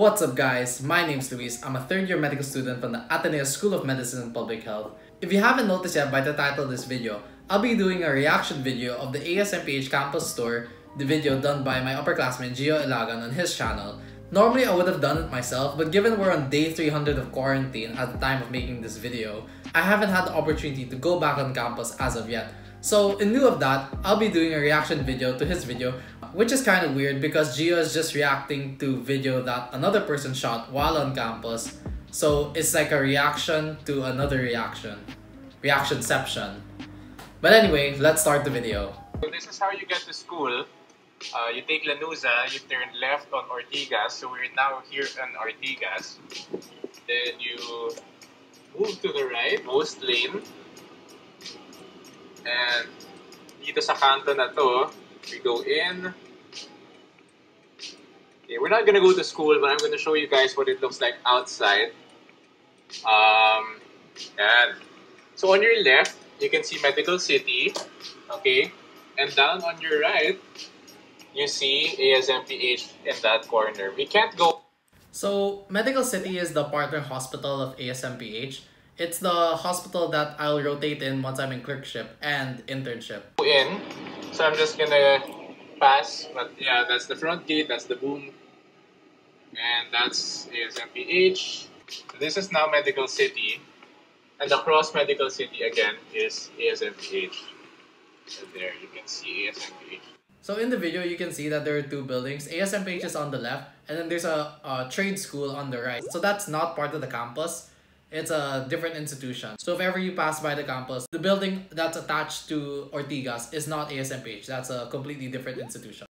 What's up guys, my name's Luis. I'm a third year medical student from the Ateneo School of Medicine and Public Health. If you haven't noticed yet by the title of this video, I'll be doing a reaction video of the ASMPH campus tour, the video done by my upperclassman Gio Ilagan on his channel. Normally I would have done it myself, but given we're on day 300 of quarantine at the time of making this video, I haven't had the opportunity to go back on campus as of yet. So in lieu of that, I'll be doing a reaction video to his video, which is kind of weird because Gio is just reacting to video that another person shot while on campus. So it's like a reaction to another reaction. Reactionception. But anyway, let's start the video. So this is how you get to school. You take Lanuza, you turn left on Ortigas. So we're now here on Ortigas. Then you move to the right, Most Lane. And dito sa kanto na to, we go in. Okay, we're not gonna go to school, but I'm gonna show you guys what it looks like outside. And so on your left, you can see Medical City, okay? And down on your right, you see ASMPH in that corner. We can't go. So Medical City is the partner hospital of ASMPH. It's the hospital that I'll rotate in once I'm in clerkship and internship. In, so I'm just gonna pass, but yeah, that's the front gate, that's the boom, and that's ASMPH. This is now Medical City, and across Medical City again is ASMPH. So there you can see ASMPH. So in the video, you can see that there are two buildings. ASMPH is on the left, and then there's a trade school on the right. So that's not part of the campus. It's a different institution. So if ever you pass by the campus, the building that's attached to Ortigas is not ASMPH. That's a completely different institution.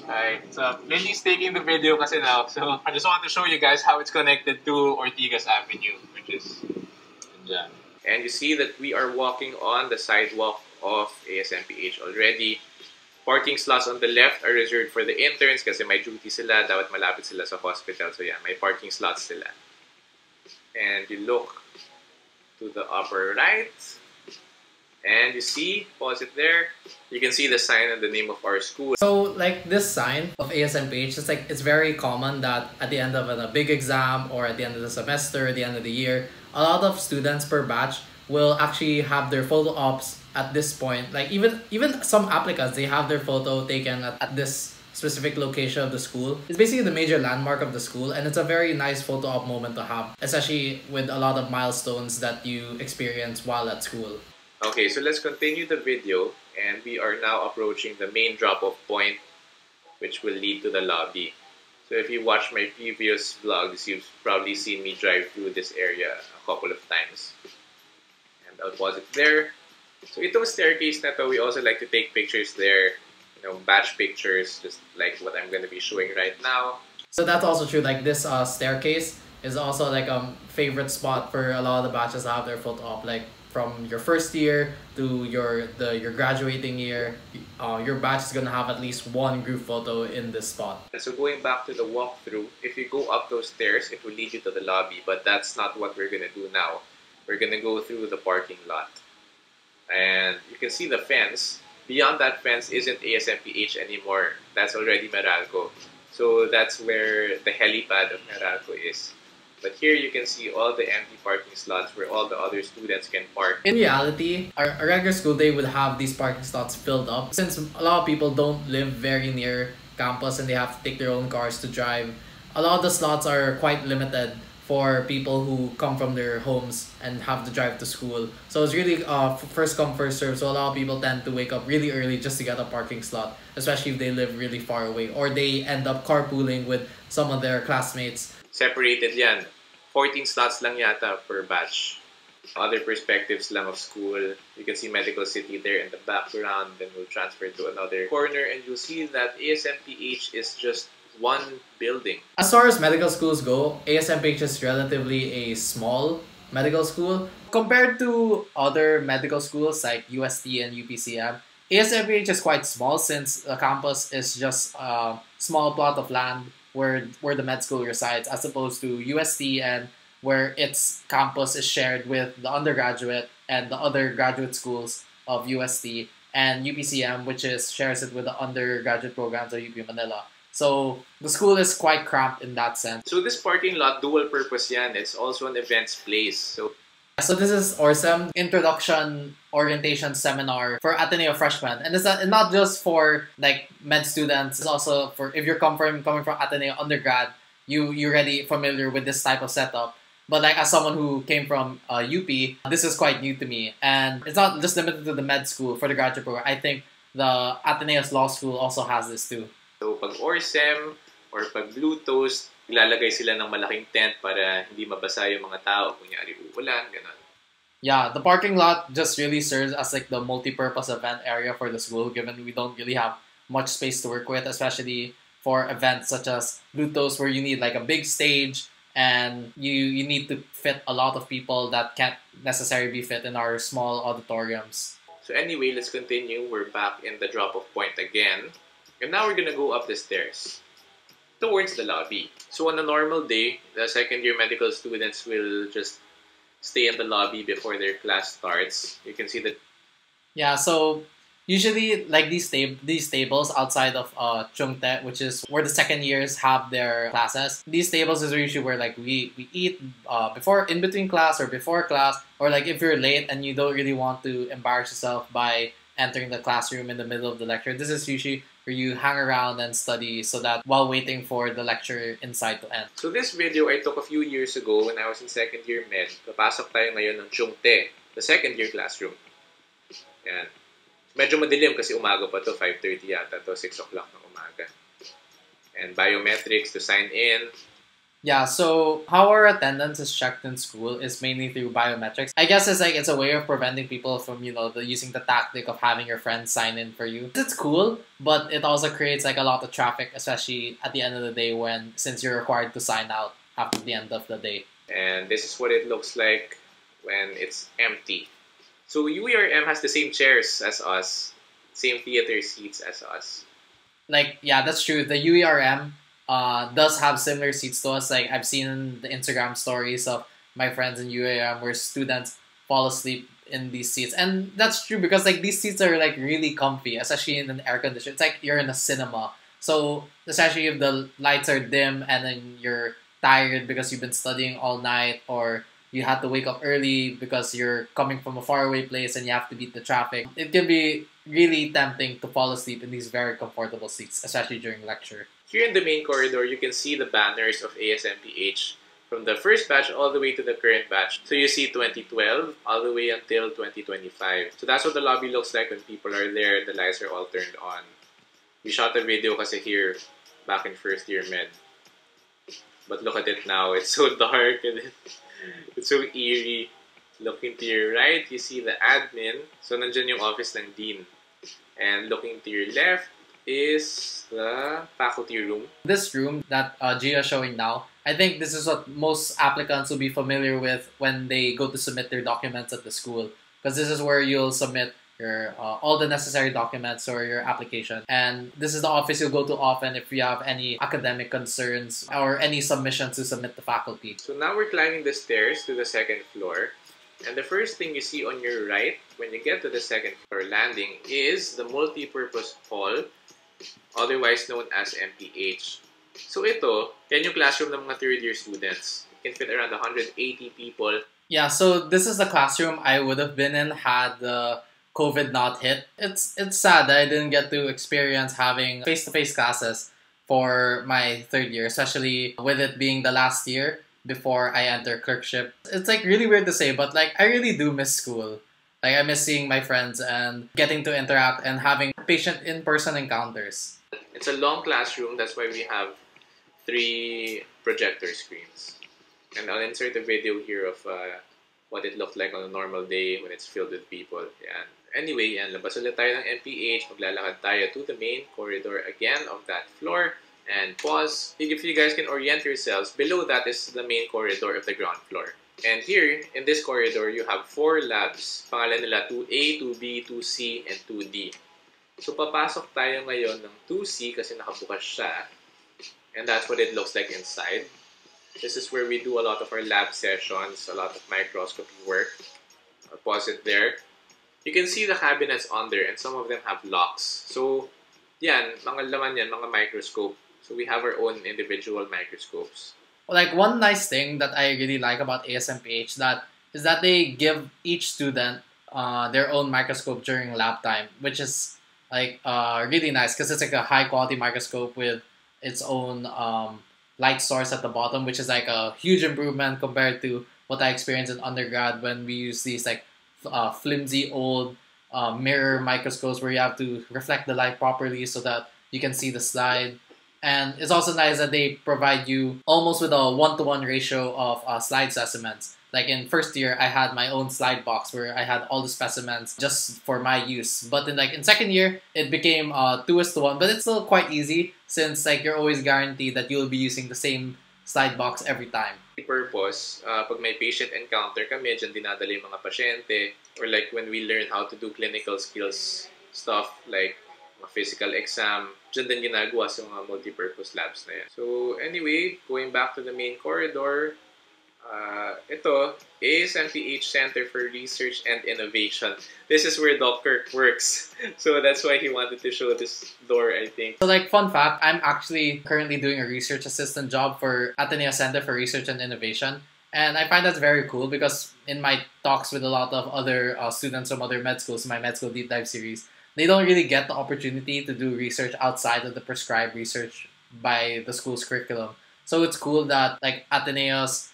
Alright, so Lily's taking the video kasi now. So I just want to show you guys how it's connected to Ortigas Avenue, which is dyan. And you see that we are walking on the sidewalk of ASMPH already. Parking slots on the left are reserved for the interns kasi may duty sila, dapat malapit sila sa hospital. So yeah, may parking slots sila. And you look to the upper right, and you see, pause it there, you can see the sign and the name of our school. So like this sign of ASMPH, it's very common that at the end of a big exam or at the end of the semester, at the end of the year, a lot of students per batch will actually have their photo ops at this point. Like even some applicants, they have their photo taken at this specific location of the school. It's basically the major landmark of the school, and it's a very nice photo op moment to have, especially with a lot of milestones that you experience while at school. Okay, so let's continue the video, and we are now approaching the main drop-off point, which will lead to the lobby. So if you watch my previous vlogs, you've probably seen me drive through this area a couple of times. And I'll pause it there. So itong staircase na to, we also like to take pictures there. You know, batch pictures, just like what I'm going to be showing right now. So that's also true. Like this staircase is also like a favorite spot for a lot of the batches to have their photo op. Like from your first year to your graduating year, your batch is gonna have at least one group photo in this spot. And so going back to the walkthrough, if you go up those stairs, it will lead you to the lobby. But that's not what we're gonna do now. We're gonna go through the parking lot, and you can see the fence. Beyond that fence isn't ASMPH anymore. That's already Meralco. So that's where the helipad of Meralco is. But here you can see all the empty parking slots where all the other students can park. In reality, a regular school day would have these parking slots filled up. Since a lot of people don't live very near campus and they have to take their own cars to drive, a lot of the slots are quite limited for people who come from their homes and have to drive to school. So it's really first come, first serve. So a lot of people tend to wake up really early just to get a parking slot, especially if they live really far away or they end up carpooling with some of their classmates. Separated yan. 14 slots lang yata per batch. Other perspectives lang of school. You can see Medical City there in the background. Then we'll transfer to another corner and you'll see that ASMPH is just one building. As far as medical schools go, ASMPH is relatively a small medical school. Compared to other medical schools like UST and UPCM, ASMPH is quite small since the campus is just a small plot of land where the med school resides, as opposed to UST and where its campus is shared with the undergraduate and the other graduate schools of UST, and UPCM, which shares it with the undergraduate programs of UP Manila. So the school is quite cramped in that sense. So this parking lot, dual purpose yan. It's also an events place. So this is ORSEM Introduction Orientation Seminar for Ateneo freshmen, and it's not just for like med students. It's also for if you're coming from Ateneo undergrad, you're already familiar with this type of setup. But like as someone who came from UP, this is quite new to me, and it's not just limited to the med school for the graduate program. I think the Ateneo's law school also has this too. So pag ORSEM or pag Blue Toast, ilalagay sila ng malaking tent para hindi mabasa yung mga tao. Kunyari uulan, ganun. Yeah, the parking lot just really serves as like the multi-purpose event area for the school, given we don't really have much space to work with, especially for events such as Blue Toast, where you need like a big stage and you need to fit a lot of people that can't necessarily be fit in our small auditoriums. So anyway, let's continue. We're back in the drop-off point again. And now we're gonna go up the stairs towards the lobby. So on a normal day, the second-year medical students will just stay in the lobby before their class starts. You can see that. Yeah, so usually like these tables outside of Chungte, which is where the second years have their classes. These tables is usually where like we eat before, in between class or before class, or like if you're late and you don't really want to embarrass yourself by entering the classroom in the middle of the lecture. This is usually where you hang around and study so that while waiting for the lecture inside to end. So this video I took a few years ago when I was in second year med. Papasok tayo ngayon ng Chungte, the second year classroom. Yan. Medyo madilim kasi umaga pa to, 5:30 yata to, 6 o'clock ng umaga. And biometrics to sign in. Yeah, so how our attendance is checked in school is mainly through biometrics. I guess it's a way of preventing people from, using the tactic of having your friends sign in for you. It's cool, but it also creates like a lot of traffic, especially at the end of the day since you're required to sign out after the end of the day. And this is what it looks like when it's empty. So UERM has the same chairs as us, same theater seats as us. Like, yeah, that's true. The UERM does have similar seats to us. Like I've seen the Instagram stories of my friends in UAM where students fall asleep in these seats, and that's true because like these seats are like really comfy, especially in an air condition. It's like you're in a cinema. So especially if the lights are dim and then you're tired because you've been studying all night, or you had to wake up early because you're coming from a faraway place and you have to beat the traffic. It can be really tempting to fall asleep in these very comfortable seats, especially during lecture. Here in the main corridor, you can see the banners of ASMPH from the first batch all the way to the current batch. So you see 2012 all the way until 2025. So that's what the lobby looks like when people are there. The lights are all turned on. We shot a video kasi here back in first year med. But look at it now. It's so dark and it's so eerie. Looking to your right, you see the admin. So nandyan yung office ng dean. And looking to your left is the faculty room. This room that Gio is showing now, I think this is what most applicants will be familiar with when they go to submit their documents at the school. Because this is where you'll submit your all the necessary documents or your application. And this is the office you'll go to often if you have any academic concerns or any submissions to submit to faculty. So now we're climbing the stairs to the second floor. And the first thing you see on your right when you get to the second floor landing is the multi-purpose hall, otherwise known as MPH. So ito, yan yung classroom ng mga third year students. It can fit around 180 people. Yeah, so this is the classroom I would have been in had the COVID not hit. It's sad that I didn't get to experience having face-to-face classes for my third year, especially with it being the last year before I enter clerkship. It's like really weird to say, but like I really do miss school. Like I miss seeing my friends and getting to interact and having patient in-person encounters. It's a long classroom, that's why we have 3 projector screens. And I'll insert a video here of what it looked like on a normal day when it's filled with people. Yan. Anyway, yan, labas ulit tayo ng MPH, maglalakad tayo to the main corridor again of that floor. And pause. If you guys can orient yourselves, below that is the main corridor of the ground floor. And here, in this corridor, you have 4 labs. Pangalan nila 2A, 2B, 2C, and 2D. So, papasok tayo ngayon ng 2C kasi nakabukas siya. And that's what it looks like inside. This is where we do a lot of our lab sessions, a lot of microscopy work. I'll pause it there. You can see the cabinets on there, and some of them have locks. So, yan, mga laman yan, mga microscope. So we have our own individual microscopes. Like one nice thing that I really like about ASMPH that is that they give each student their own microscope during lab time, which is like really nice because it's like a high quality microscope with its own light source at the bottom, which is like a huge improvement compared to what I experienced in undergrad when we use these like flimsy old mirror microscopes where you have to reflect the light properly so that you can see the slide. And it's also nice that they provide you almost with a 1-to-1 ratio of slide specimens. Like in first year, I had my own slide box where I had all the specimens just for my use. But in second year, it became 2:1. But it's still quite easy since like you're always guaranteed that you'll be using the same slide box every time. Purpose, pag may patient encounter kami, dyan dinadala yung mga pasyente, or like when we learn how to do clinical skills stuff like physical exam, dyan din ginagawa sa mga multi-purpose labs na yan. So anyway, going back to the main corridor, ito, ASMPH Center for Research and Innovation. This is where Doc Kirk works. So that's why he wanted to show this door, I think. So like fun fact, I'm actually currently doing a research assistant job for Ateneo Center for Research and Innovation. And I find that's very cool because in my talks with a lot of other students from other med schools, my med school deep dive series, they don't really get the opportunity to do research outside of the prescribed research by the school's curriculum. So it's cool that like Ateneo's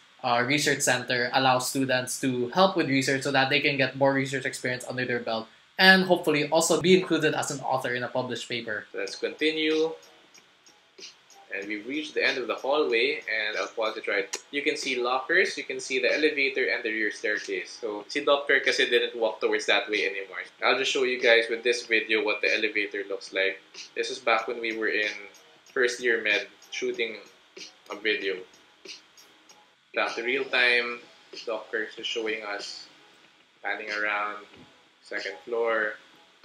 research center allows students to help with research so that they can get more research experience under their belt and hopefully also be included as an author in a published paper. So let's continue. And we've reached the end of the hallway, and I'll pause it right. You can see lockers, you can see the elevator, and the rear staircase. So, si Dr. kasi didn't walk towards that way anymore. I'll just show you guys with this video what the elevator looks like. This is back when we were in first year med, shooting a video. Back to real time, Dr. is showing us panning around, second floor,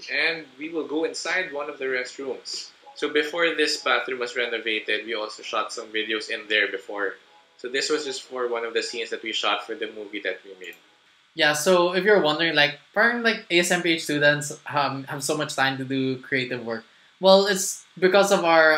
and we will go inside one of the restrooms. So before this bathroom was renovated, we also shot some videos in there before. So this was just for one of the scenes that we shot for the movie that we made. Yeah, so if you're wondering, like, parang like ASMPH students have so much time to do creative work. Well, it's because of our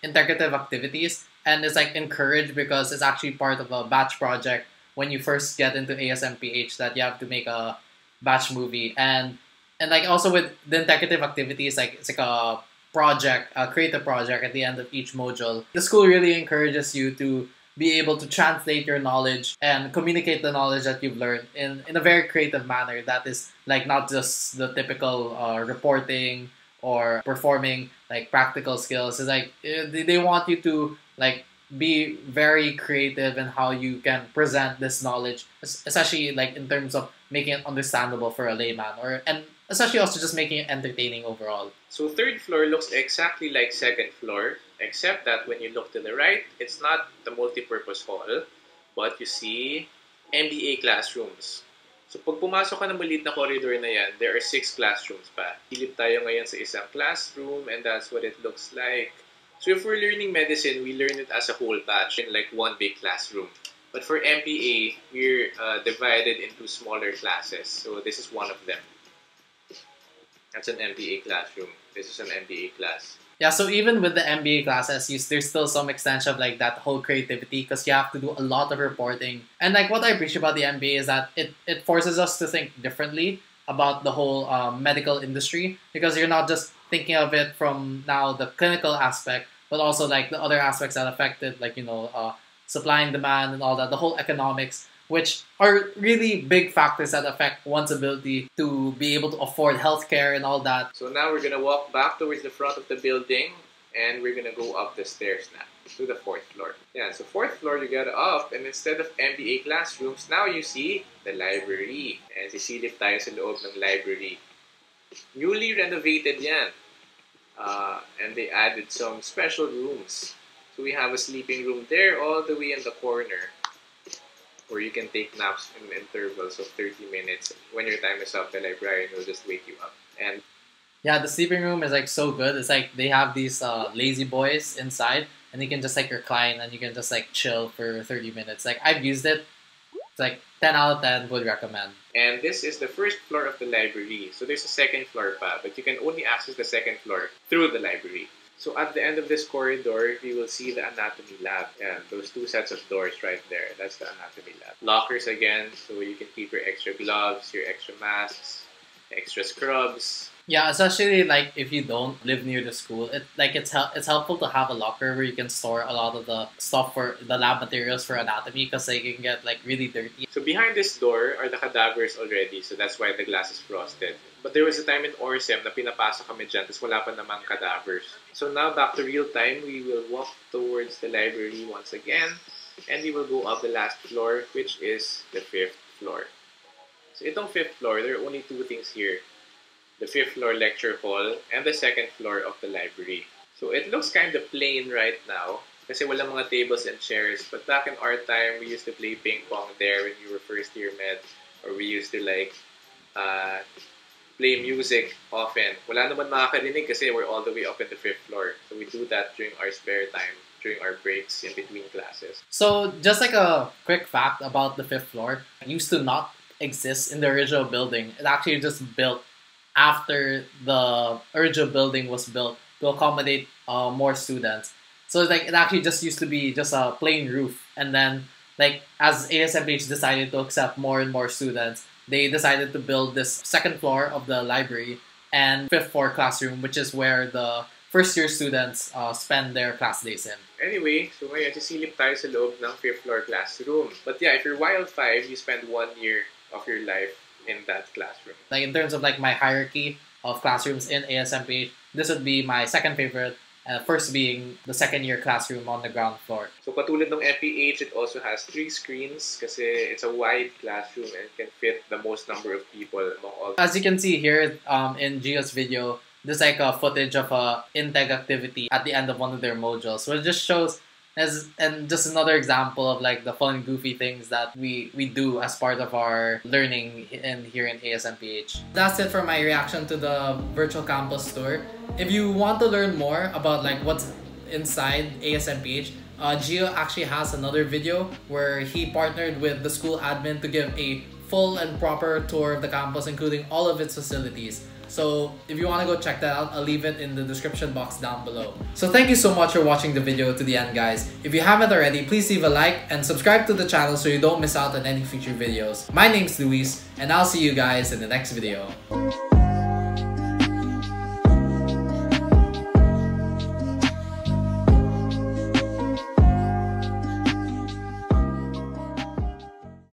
integrative activities, and it's like encouraged because it's actually part of a batch project when you first get into ASMPH that you have to make a batch movie. And like also with the integrative activities, like it's like a project, a creative project at the end of each module. The school really encourages you to be able to translate your knowledge and communicate the knowledge that you've learned in a very creative manner that is like not just the typical reporting or performing like practical skills. It's like they want you to like be very creative in how you can present this knowledge, especially like in terms of making it understandable for a layman, and especially also just making it entertaining overall. So third floor looks exactly like second floor, except that when you look to the right, it's not the multi-purpose hall, but you see MBA classrooms. So pag pumasok ka ng maliit na corridor na yan, there are 6 classrooms pa. Hilip tayo ngayon sa isang classroom, and that's what it looks like. So if we're learning medicine, we learn it as a whole batch in like one big classroom. But for MBA, we're divided into smaller classes. So this is one of them. That's an MBA classroom. This is an MBA class. Yeah, so even with the MBA classes, there's still some extension of like that whole creativity because you have to do a lot of reporting. And like what I appreciate about the MBA is that it forces us to think differently about the whole medical industry because you're not just thinking of it from now the clinical aspect, but also like the other aspects that affect it, like, supply and demand and all that, the whole economics, which are really big factors that affect one's ability to be able to afford healthcare and all that. So now we're going to walk back towards the front of the building and we're going to go up the stairs now to the 4th floor. Yeah, so 4th floor you get up and instead of MBA classrooms, now you see the library. And sisilip tayo sa loob ng library. Newly renovated yan. And they added some special rooms. So we have a sleeping room there all the way in the corner, where you can take naps in intervals of 30 minutes. When your time is up, the librarian will just wake you up. And yeah, the sleeping room is like so good. It's like they have these lazy boys inside, and you can just like recline and you can just like chill for 30 minutes. Like I've used it. It's like 10 out of 10 would recommend. And this is the 1st floor of the library. So there's a 2nd floor pa, but you can only access the 2nd floor through the library. So at the end of this corridor, we will see the anatomy lab. And those two sets of doors right there, that's the anatomy lab. Lockers again, so you can keep your extra gloves, your extra masks, extra scrubs. Yeah, especially like if you don't live near the school, it's helpful to have a locker where you can store a lot of the stuff for the lab materials for anatomy because they can get like really dirty. So behind this door are the cadavers already, so that's why the glass is frosted. But there was a time in ORSEM na pinapasok kami dyan, tapos wala pa namang cadavers. So now back to real time, we will walk towards the library once again, and we will go up the last floor, which is the 5th floor. So itong 5th floor, there are only two things here. The 5th floor lecture hall, and the 2nd floor of the library. So it looks kind of plain right now, kasi walang mga tables and chairs. But back in our time, we used to play ping pong there when you were first year med, or we used to like play music often. Wala naman makakarinig kasi we're all the way up in the 5th floor. So we do that during our spare time, during our breaks in between classes. So just like a quick fact about the 5th floor, it used to not exist in the original building. It actually just built after the original building was built to accommodate more students. So like it actually just used to be just a plain roof, and then like as ASMPH decided to accept more and more students, they decided to build this 2nd floor of the library and 5th floor classroom, which is where the first year students spend their class days in. Anyway, so ngayon sisilip tayo sa loob ng 5th floor classroom. But yeah, if you're wild 5, you spend 1 year of your life in that classroom. Like in terms of like my hierarchy of classrooms in ASMPH, this would be my 2nd favorite, first being the 2nd year classroom on the ground floor. So katulad ng MPH, it also has 3 screens kasi it's a wide classroom and can fit the most number of people among all. As you can see here in Gio's video, there's like a footage of a intake activity at the end of one of their modules. So it just shows and just another example of like the fun goofy things that we do as part of our learning here in ASMPH. That's it for my reaction to the virtual campus tour. If you want to learn more about like what's inside ASMPH, Gio actually has another video where he partnered with the school admin to give a full and proper tour of the campus, including all of its facilities. So if you want to go check that out, I'll leave it in the description box down below. So thank you so much for watching the video to the end, guys. If you haven't already, please leave a like and subscribe to the channel so you don't miss out on any future videos. My name's Luis, and I'll see you guys in the next video.